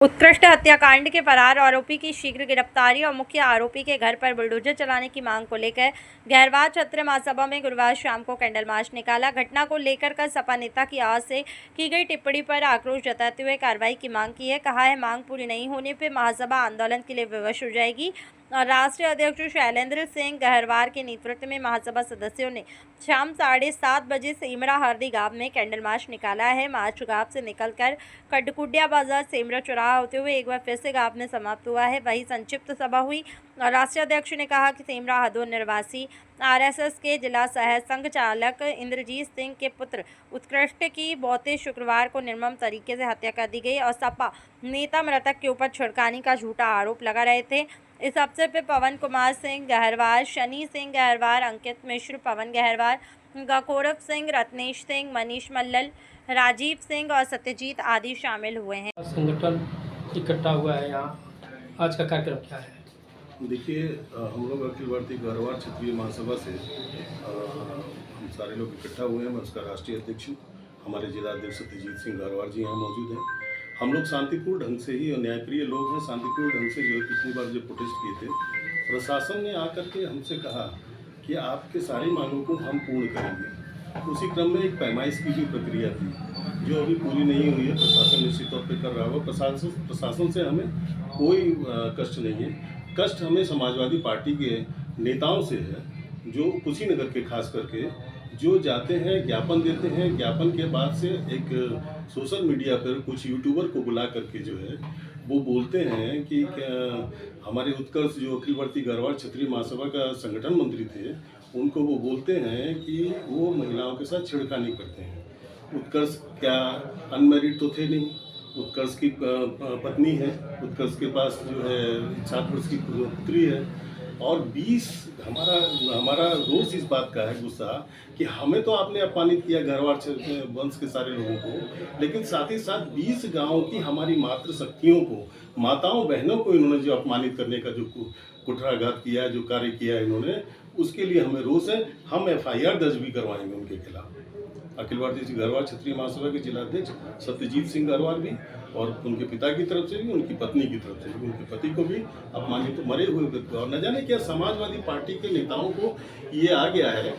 उत्कृष्ट हत्याकांड के फरार आरोपी की शीघ्र गिरफ्तारी और मुख्य आरोपी के घर पर बुलडोजर चलाने की मांग को लेकर गहरवार क्षत्रिय महासभा में गुरुवार शाम को कैंडल मार्च निकाला। घटना को लेकर कल सपा नेता की ओर से की गई टिप्पणी पर आक्रोश जताते हुए कार्रवाई की मांग की है। कहा है, मांग पूरी नहीं होने पर महासभा आंदोलन के लिए विवश हो जाएगी। और राष्ट्रीय अध्यक्ष शैलेंद्र सिंह गहरवार के नेतृत्व में महासभा सदस्यों ने शाम 7:30 बजे सेमरा हरदी गांव में कैंडल मार्च निकाला है। मार्च गांव से निकलकर कटकुडिया बाजार सेमरा चौराहा होते हुए एक बार फिर से गांव में समाप्त हुआ है। वही संक्षिप्त सभा हुई और राष्ट्रीय अध्यक्ष ने कहा कि सेमरा हदोर निवासी आरएसएस के जिला सह संघचालक इंद्रजीत सिंह के पुत्र उत्कृष्ट की बीते शुक्रवार को निर्मम तरीके से हत्या कर दी गई और सपा नेता मृतक के ऊपर छिड़काने का झूठा आरोप लगा रहे थे। इस अवसर पर पवन कुमार सिंह गहरवार, शनि सिंह गहरवार, अंकित मिश्र, पवन गहरवार, गौरव सिंह, रत्नेश सिंह, मनीष मल्लल, राजीव सिंह और सत्यजीत आदि शामिल हुए हैं। संगठन इकट्ठा हुआ है यहाँ, आज का कार्यक्रम क्या है? देखिए, हम लोग अखिल भारतीय गहरवार क्षेत्रीय महासभा से हम सारे लोग इकट्ठा हुए हैं। मैं उसका राष्ट्रीय अध्यक्ष हूँ। हमारे जिला अध्यक्ष सत्यजीत सिंह गहरवार जी यहाँ मौजूद हैं। हम लोग शांतिपूर्ण ढंग से ही और न्यायप्रिय लोग हैं। शांतिपूर्ण ढंग से जो पिछली बार जो प्रोटेस्ट किए थे, प्रशासन ने आकर के हमसे कहा कि आपके सारी मांगों को हम पूर्ण करेंगे। उसी क्रम में एक पैमाइश की भी प्रक्रिया थी जो अभी पूरी नहीं हुई है। प्रशासन निश्चित तौर पर कर रहा होगा। प्रशासन से हमें कोई कष्ट नहीं है। कष्ट हमें समाजवादी पार्टी के नेताओं से है, जो कुशीनगर के खास करके जो जाते हैं, ज्ञापन देते हैं। ज्ञापन के बाद से एक सोशल मीडिया पर कुछ यूट्यूबर को बुला करके जो है वो बोलते हैं कि हमारे उत्कर्ष जो अखिल भारतीय गहरवार क्षेत्रीय महासभा का संगठन मंत्री थे, उनको वो बोलते हैं कि वो महिलाओं के साथ छेड़खानी करते हैं। उत्कर्ष क्या अनमैरिड तो थे नहीं, उत्कर्ष की पत्नी है, उत्कर्ष के पास जो है 7 वर्ष की पुत्री है। और 20 हमारा रोष इस बात का है, गुस्सा, कि हमें तो आपने अपमानित किया गहरवार वंश के सारे लोगों को, लेकिन साथ ही साथ 20 गाँव की हमारी मातृ शक्तियों को, माताओं बहनों को इन्होंने जो अपमानित करने का जो कुठाराघात किया, जो कार्य किया इन्होंने, उसके लिए हमें रोष है। हम FIR दर्ज भी करवाएंगे उनके खिलाफ। अखिल भारतीय गहरवार क्षेत्रीय महासभा के जिला अध्यक्ष सत्यजीत सिंह गहरवार भी, और उनके पिता की तरफ से भी, उनकी पत्नी की तरफ से भी, उनके पति को भी अपमानित, तो मरे हुए व्यक्ति, और न जाने क्या समाजवादी पार्टी के नेताओं को ये आ गया है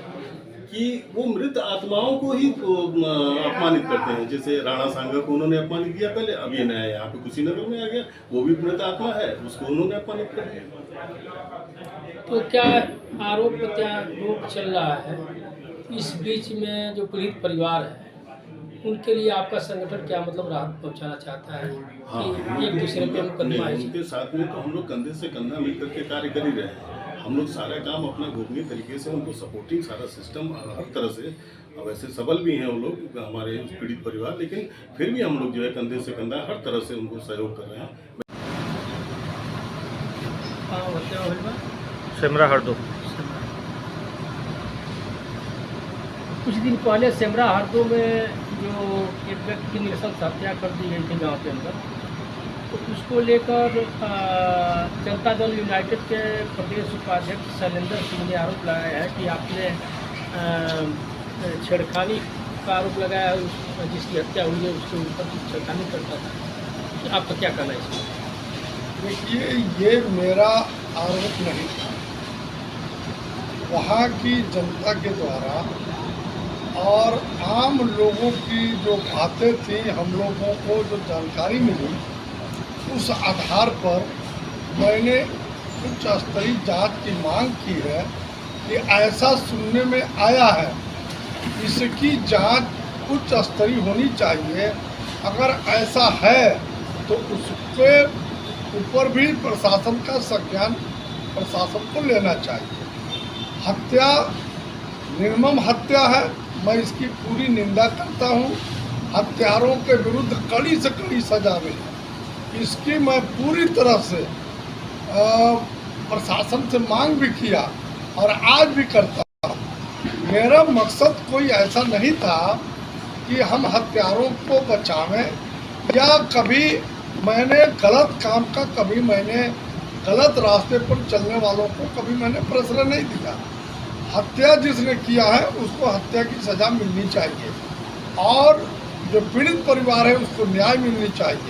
कि वो मृत आत्माओं को ही अपमानित करते हैं। जैसे राणा सांगा को उन्होंने अपमानित किया पहले, अब ये नया यहाँ पे कुशीनगर में आ गया, वो भी मृत आत्मा है, उसको उन्होंने अपमानित कर दिया। तो क्या आरोप प्रत्यारोप चल रहा है, इस बीच में जो पीड़ित परिवार है उनके लिए आपका संगठन क्या मतलब राहत पहुंचाना चाहता है? कि एक दूसरे पे मुकदमा है, उनके साथ में तो हम लोग कंधे से कंधा मिलकर के कार्य कर ही रहे हैं। हम लोग सारा काम अपना गोपनीय तरीके से उनको सपोर्टिंग, सारा सिस्टम हर तरह से, वैसे सबल भी हैं वो लोग हमारे पीड़ित परिवार, लेकिन फिर भी हम लोग जो है कंधे से कंधा हर तरह से उनको सहयोग कर रहे हैं। सेमरा हरदो कुछ दिन पहले सेमरा हरदो में जो एक व्यक्ति की नृशंस हत्या कर दी गई थी गांव के अंदर, तो उसको लेकर जनता दल यूनाइटेड के प्रदेश उपाध्यक्ष शैलेंद्र सिंह ने आरोप लगाया है कि आपने छेड़खानी का आरोप लगाया है। जिसकी हत्या हुई है उसके ऊपर छेड़खानी करता था। आपका क्या कहना है इसमें? देखिए, ये मेरा आरोप नहीं था। वहाँ की जनता के द्वारा और आम लोगों की जो बातें थी, हम लोगों को जो जानकारी मिली, उस आधार पर मैंने उच्च स्तरीय जांच की मांग की है कि ऐसा सुनने में आया है, इसकी जांच उच्च स्तरीय होनी चाहिए। अगर ऐसा है तो उसके ऊपर भी प्रशासन का संज्ञान प्रशासन को लेना चाहिए। हत्या निर्मम हत्या है, मैं इसकी पूरी निंदा करता हूँ। हत्यारों के विरुद्ध कड़ी से कड़ी सजा मिले, इसकी मैं पूरी तरह से प्रशासन से मांग भी किया और आज भी करता हूँ। मेरा मकसद कोई ऐसा नहीं था कि हम हत्यारों को बचावें, या कभी मैंने गलत काम का, कभी मैंने गलत रास्ते पर चलने वालों को कभी मैंने प्रश्रय नहीं दिया। हत्या जिसने किया है उसको हत्या की सज़ा मिलनी चाहिए और जो पीड़ित परिवार है उसको न्याय मिलनी चाहिए।